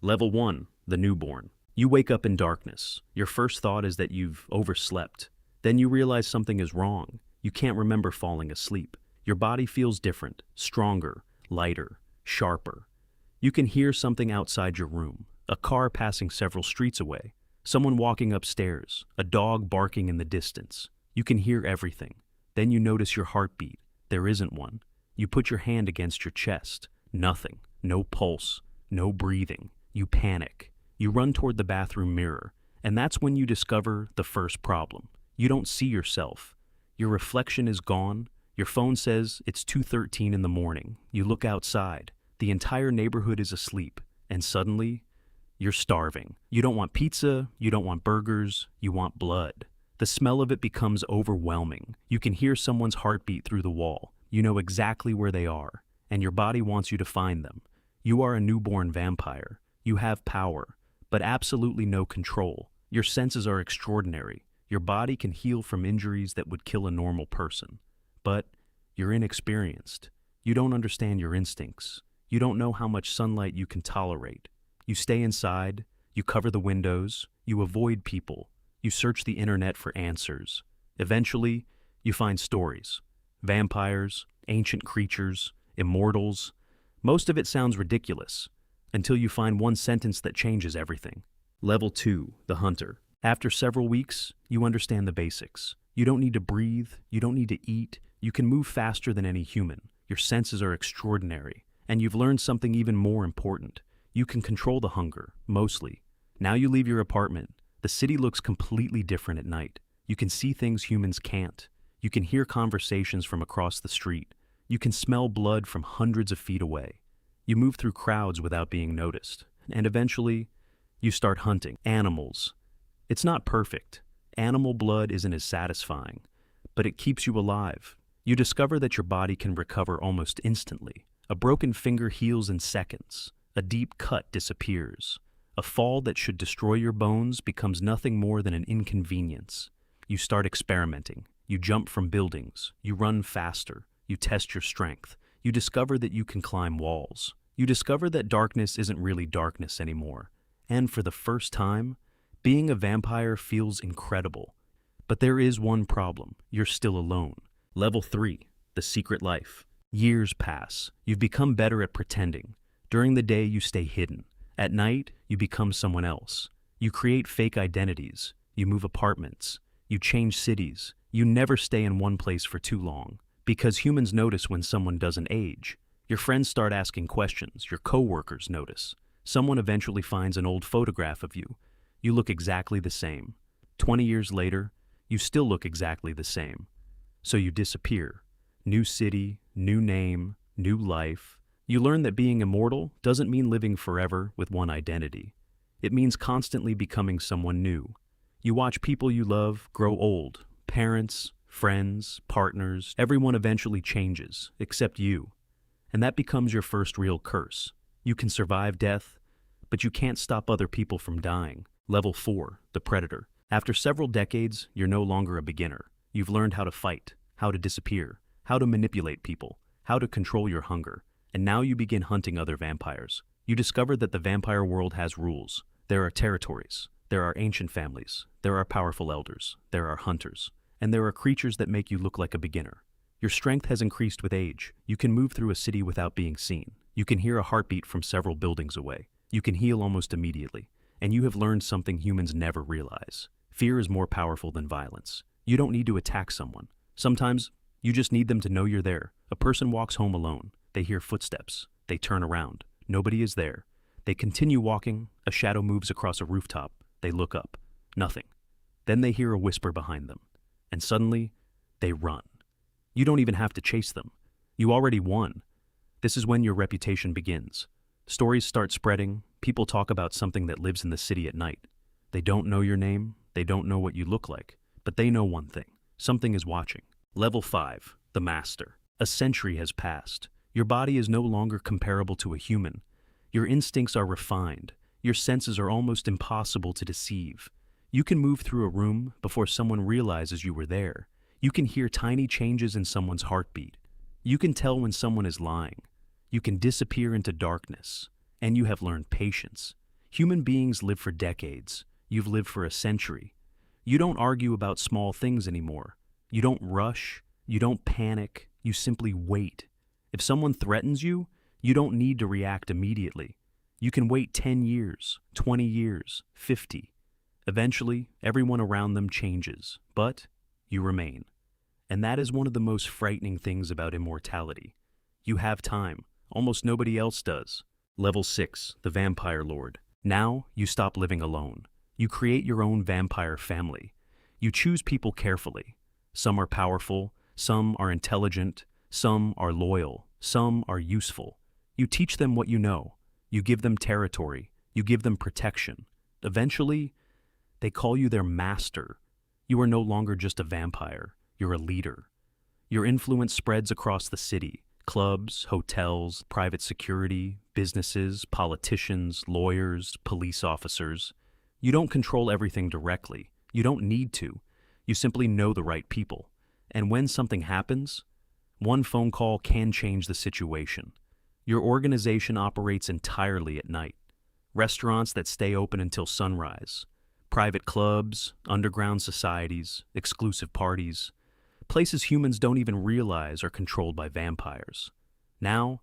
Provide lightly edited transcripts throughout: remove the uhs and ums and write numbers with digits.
Level 1, the newborn. You wake up in darkness. Your first thought is that you've overslept. Then you realize something is wrong. You can't remember falling asleep. Your body feels different, stronger, lighter, sharper. You can hear something outside your room, a car passing several streets away, someone walking upstairs, a dog barking in the distance. You can hear everything. Then you notice your heartbeat. There isn't one. You put your hand against your chest. Nothing. No pulse. No breathing. You panic. You run toward the bathroom mirror, and that's when you discover the first problem. You don't see yourself. Your reflection is gone. Your phone says it's 2:13 in the morning. You look outside. The entire neighborhood is asleep, and suddenly, you're starving. You don't want pizza, you don't want burgers, you want blood. The smell of it becomes overwhelming. You can hear someone's heartbeat through the wall. You know exactly where they are, and your body wants you to find them. You are a newborn vampire. You have power, but absolutely no control. Your senses are extraordinary. Your body can heal from injuries that would kill a normal person. But you're inexperienced. You don't understand your instincts. You don't know how much sunlight you can tolerate. You stay inside, you cover the windows, you avoid people, you search the internet for answers. Eventually, you find stories. Vampires, ancient creatures, immortals. Most of it sounds ridiculous, until you find one sentence that changes everything. Level 2, the hunter. After several weeks, you understand the basics. You don't need to breathe, you don't need to eat, you can move faster than any human. Your senses are extraordinary, and you've learned something even more important. You can control the hunger, mostly. Now you leave your apartment. The city looks completely different at night. You can see things humans can't. You can hear conversations from across the street. You can smell blood from hundreds of feet away. You move through crowds without being noticed. And eventually, you start hunting animals. It's not perfect. Animal blood isn't as satisfying, but it keeps you alive. You discover that your body can recover almost instantly. A broken finger heals in seconds. A deep cut disappears. A fall that should destroy your bones becomes nothing more than an inconvenience. You start experimenting. You jump from buildings. You run faster. You test your strength. You discover that you can climb walls. You discover that darkness isn't really darkness anymore. And for the first time, being a vampire feels incredible. But there is one problem. You're still alone. Level 3, the secret life. Years pass. You've become better at pretending. During the day, you stay hidden. At night, you become someone else. You create fake identities. You move apartments. You change cities. You never stay in one place for too long. Because humans notice when someone doesn't age. Your friends start asking questions. Your coworkers notice. Someone eventually finds an old photograph of you. You look exactly the same. 20 years later, you still look exactly the same. So you disappear. New city, new name, new life. You learn that being immortal doesn't mean living forever with one identity. It means constantly becoming someone new. You watch people you love grow old. Parents, friends, partners, everyone eventually changes, except you. And that becomes your first real curse. You can survive death, but you can't stop other people from dying. Level 4, the predator. After several decades, you're no longer a beginner. You've learned how to fight, how to disappear, how to manipulate people, how to control your hunger. And now you begin hunting other vampires. You discover that the vampire world has rules. There are territories. There are ancient families. There are powerful elders. There are hunters. And there are creatures that make you look like a beginner. Your strength has increased with age. You can move through a city without being seen. You can hear a heartbeat from several buildings away. You can heal almost immediately. And you have learned something humans never realize. Fear is more powerful than violence. You don't need to attack someone. Sometimes, you just need them to know you're there. A person walks home alone. They hear footsteps. They turn around. Nobody is there. They continue walking. A shadow moves across a rooftop. They look up. Nothing. Then they hear a whisper behind them. And suddenly, they run. You don't even have to chase them. You already won. This is when your reputation begins. Stories start spreading. People talk about something that lives in the city at night. They don't know your name. They don't know what you look like. But they know one thing. Something is watching. Level 5, the master. A century has passed. Your body is no longer comparable to a human. Your instincts are refined. Your senses are almost impossible to deceive. You can move through a room before someone realizes you were there. You can hear tiny changes in someone's heartbeat. You can tell when someone is lying. You can disappear into darkness. And you have learned patience. Human beings live for decades. You've lived for a century. You don't argue about small things anymore. You don't rush. You don't panic. You simply wait. If someone threatens you, you don't need to react immediately. You can wait 10 years, 20 years, 50. Eventually, everyone around them changes, but you remain. And that is one of the most frightening things about immortality. You have time. Almost nobody else does. Level 6, the Vampire Lord. Now, you stop living alone. You create your own vampire family. You choose people carefully. Some are powerful, some are intelligent, some are loyal, some are useful. You teach them what you know. You give them territory. You give them protection. Eventually, they call you their master. You are no longer just a vampire. You're a leader. Your influence spreads across the city. Clubs, hotels, private security, businesses, politicians, lawyers, police officers. You don't control everything directly. You don't need to. You simply know the right people. And when something happens, one phone call can change the situation. Your organization operates entirely at night. Restaurants that stay open until sunrise. Private clubs, underground societies, exclusive parties. Places humans don't even realize are controlled by vampires. Now,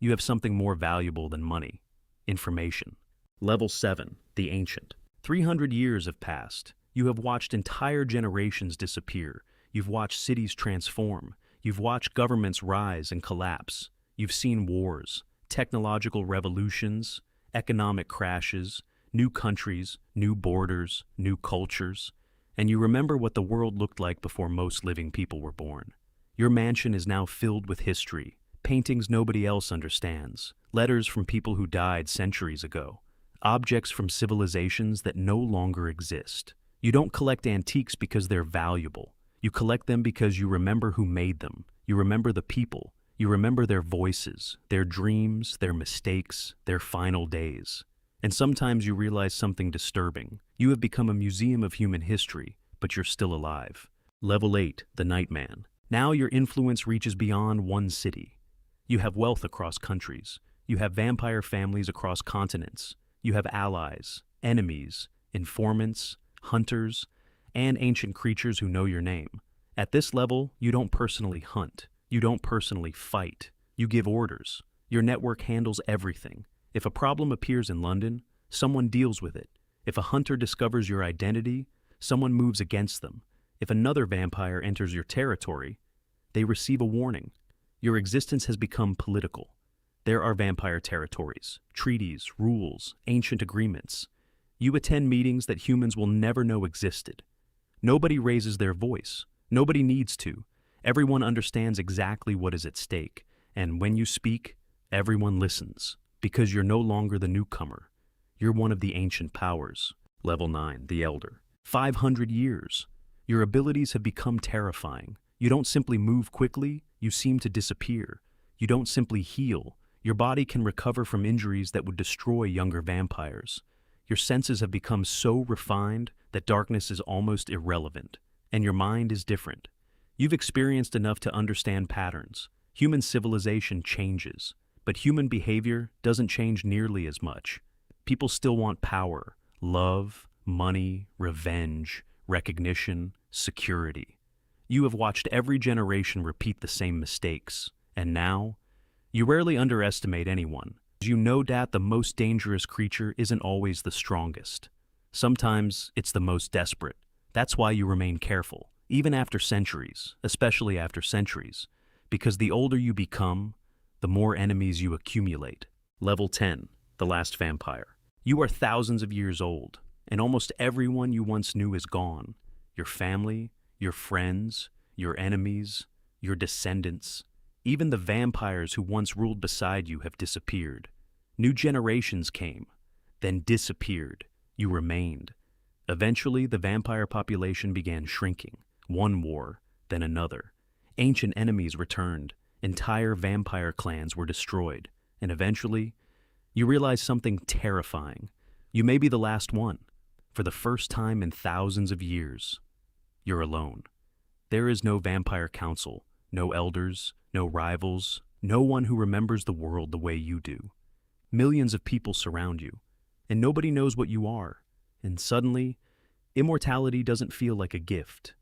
you have something more valuable than money. Information. Level 7, the Ancient. 300 years have passed. You have watched entire generations disappear. You've watched cities transform. You've watched governments rise and collapse. You've seen wars, technological revolutions, economic crashes, new countries, new borders, new cultures. And you remember what the world looked like before most living people were born. Your mansion is now filled with history, paintings nobody else understands, letters from people who died centuries ago, objects from civilizations that no longer exist. You don't collect antiques because they're valuable. You collect them because you remember who made them. You remember the people. You remember their voices, their dreams, their mistakes, their final days. And sometimes you realize something disturbing. You have become a museum of human history, but you're still alive. Level 8, the Nightman. Now your influence reaches beyond one city. You have wealth across countries. You have vampire families across continents. You have allies, enemies, informants, hunters, and ancient creatures who know your name. At this level, you don't personally hunt. You don't personally fight. You give orders. Your network handles everything. If a problem appears in London, someone deals with it. If a hunter discovers your identity, someone moves against them. If another vampire enters your territory, they receive a warning. Your existence has become political. There are vampire territories, treaties, rules, ancient agreements. You attend meetings that humans will never know existed. Nobody raises their voice. Nobody needs to. Everyone understands exactly what is at stake. And when you speak, everyone listens. Because you're no longer the newcomer. You're one of the ancient powers. Level 9, the Elder. 500 years. Your abilities have become terrifying. You don't simply move quickly, you seem to disappear. You don't simply heal. Your body can recover from injuries that would destroy younger vampires. Your senses have become so refined that darkness is almost irrelevant. And your mind is different. You've experienced enough to understand patterns. Human civilization changes. But human behavior doesn't change nearly as much. People still want power, love, money, revenge, recognition, security. You have watched every generation repeat the same mistakes, and now, you rarely underestimate anyone. You know that the most dangerous creature isn't always the strongest. Sometimes it's the most desperate. That's why you remain careful, even after centuries, especially after centuries, because the older you become, the more enemies you accumulate. Level 10, the Last Vampire. You are thousands of years old, and almost everyone you once knew is gone. Your family, your friends, your enemies, your descendants. Even the vampires who once ruled beside you have disappeared. New generations came, then disappeared. You remained. Eventually, the vampire population began shrinking. One war, then another. Ancient enemies returned. Entire vampire clans were destroyed, and eventually, you realize something terrifying. You may be the last one. For the first time in thousands of years, you're alone. There is no vampire council, no elders, no rivals, no one who remembers the world the way you do. Millions of people surround you. and nobody knows what you are. And suddenly, immortality doesn't feel like a gift.